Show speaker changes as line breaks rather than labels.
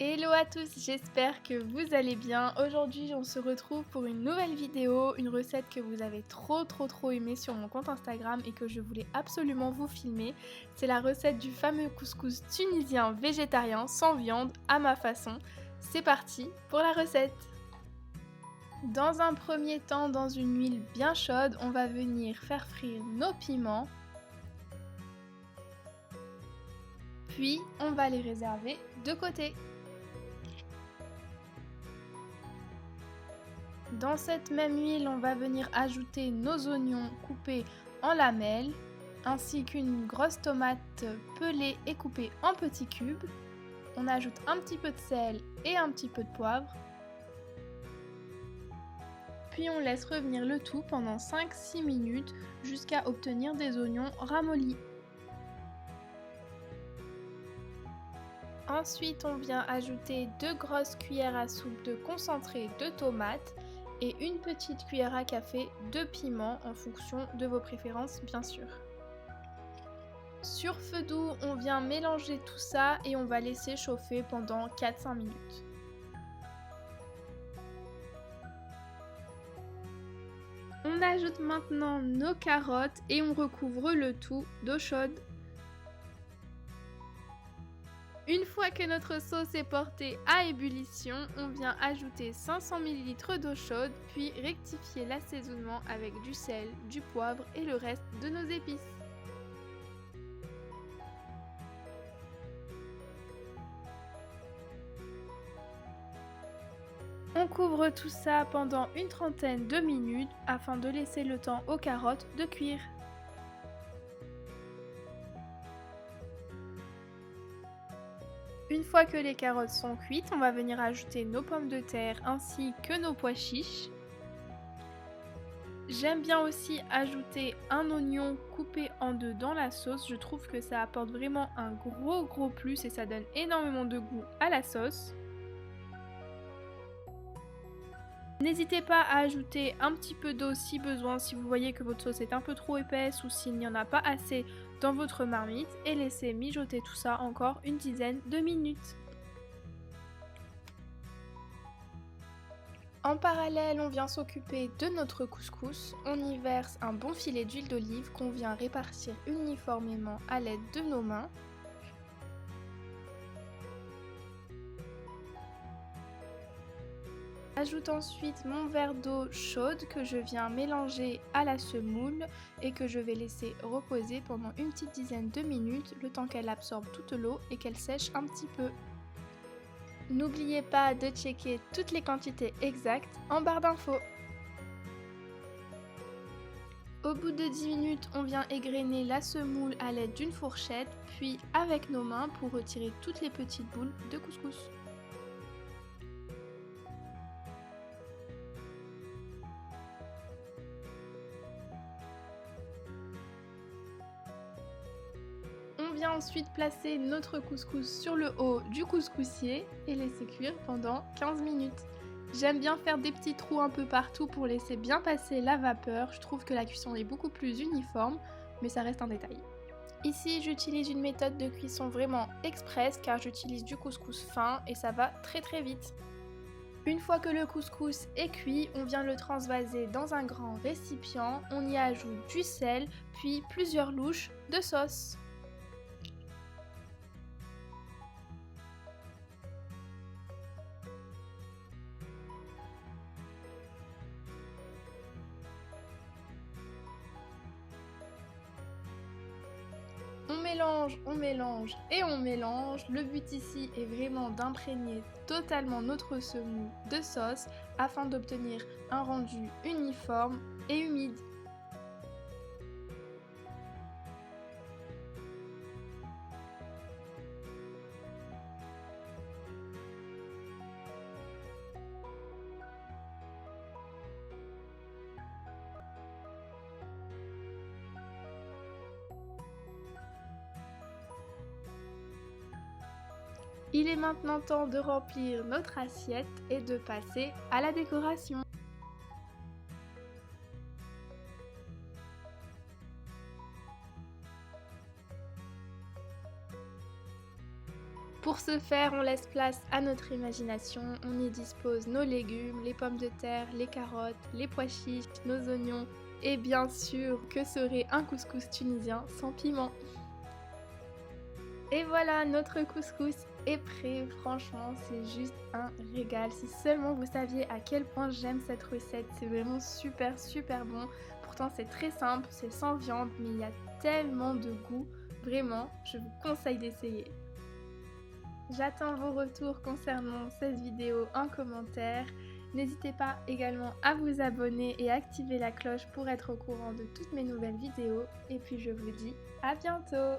Hello à tous, j'espère que vous allez bien. Aujourd'hui, on se retrouve pour une nouvelle vidéo, une recette que vous avez trop aimée sur mon compte Instagram et que je voulais absolument vous filmer. C'est la recette du fameux couscous tunisien végétarien sans viande à ma façon. C'est parti pour la recette. Dans un premier temps, dans une huile bien chaude, on va venir faire frire nos piments. Puis, on va les réserver de côté. Dans cette même huile, on va venir ajouter nos oignons coupés en lamelles, ainsi qu'une grosse tomate pelée et coupée en petits cubes. On ajoute un petit peu de sel et un petit peu de poivre. Puis on laisse revenir le tout pendant 5-6 minutes jusqu'à obtenir des oignons ramollis. Ensuite, on vient ajouter 2 grosses cuillères à soupe de concentré de tomates et une petite cuillère à café de piment en fonction de vos préférences bien sûr. Sur feu doux, on vient mélanger tout ça et on va laisser chauffer pendant 4-5 minutes. On ajoute maintenant nos carottes et on recouvre le tout d'eau chaude. Une fois que notre sauce est portée à ébullition, on vient ajouter 500 ml d'eau chaude, puis rectifier l'assaisonnement avec du sel, du poivre et le reste de nos épices. On couvre tout ça pendant une trentaine de minutes afin de laisser le temps aux carottes de cuire. Une fois que les carottes sont cuites, on va venir ajouter nos pommes de terre ainsi que nos pois chiches. J'aime bien aussi ajouter un oignon coupé en deux dans la sauce, je trouve que ça apporte vraiment un gros plus et ça donne énormément de goût à la sauce. N'hésitez pas à ajouter un petit peu d'eau si besoin, si vous voyez que votre sauce est un peu trop épaisse ou s'il n'y en a pas assez dans votre marmite et laissez mijoter tout ça encore une dizaine de minutes. En parallèle, on vient s'occuper de notre couscous. On y verse un bon filet d'huile d'olive qu'on vient répartir uniformément à l'aide de nos mains. J'ajoute ensuite mon verre d'eau chaude que je viens mélanger à la semoule et que je vais laisser reposer pendant une petite dizaine de minutes, le temps qu'elle absorbe toute l'eau et qu'elle sèche un petit peu. N'oubliez pas de checker toutes les quantités exactes en barre d'infos. Au bout de 10 minutes, on vient égrener la semoule à l'aide d'une fourchette, puis avec nos mains pour retirer toutes les petites boules de couscous. On vient ensuite placer notre couscous sur le haut du couscoussier et laisser cuire pendant 15 minutes. J'aime bien faire des petits trous un peu partout pour laisser bien passer la vapeur. Je trouve que la cuisson est beaucoup plus uniforme, mais ça reste un détail. Ici, j'utilise une méthode de cuisson vraiment express car j'utilise du couscous fin et ça va très vite. Une fois que le couscous est cuit, on vient le transvaser dans un grand récipient. On y ajoute du sel, puis plusieurs louches de sauce. On mélange et on mélange. Le but ici est vraiment d'imprégner totalement notre semoule de sauce afin d'obtenir un rendu uniforme et humide. Il est maintenant temps de remplir notre assiette et de passer à la décoration. Pour ce faire, on laisse place à notre imagination, on y dispose nos légumes, les pommes de terre, les carottes, les pois chiches, nos oignons et bien sûr, que serait un couscous tunisien sans piment? Et voilà, notre couscous est prêt. Franchement, c'est juste un régal. Si seulement vous saviez à quel point j'aime cette recette, c'est vraiment super super bon. Pourtant, c'est très simple, c'est sans viande, mais il y a tellement de goût. Vraiment, je vous conseille d'essayer. J'attends vos retours concernant cette vidéo en commentaire. N'hésitez pas également à vous abonner et activer la cloche pour être au courant de toutes mes nouvelles vidéos. Et puis je vous dis à bientôt!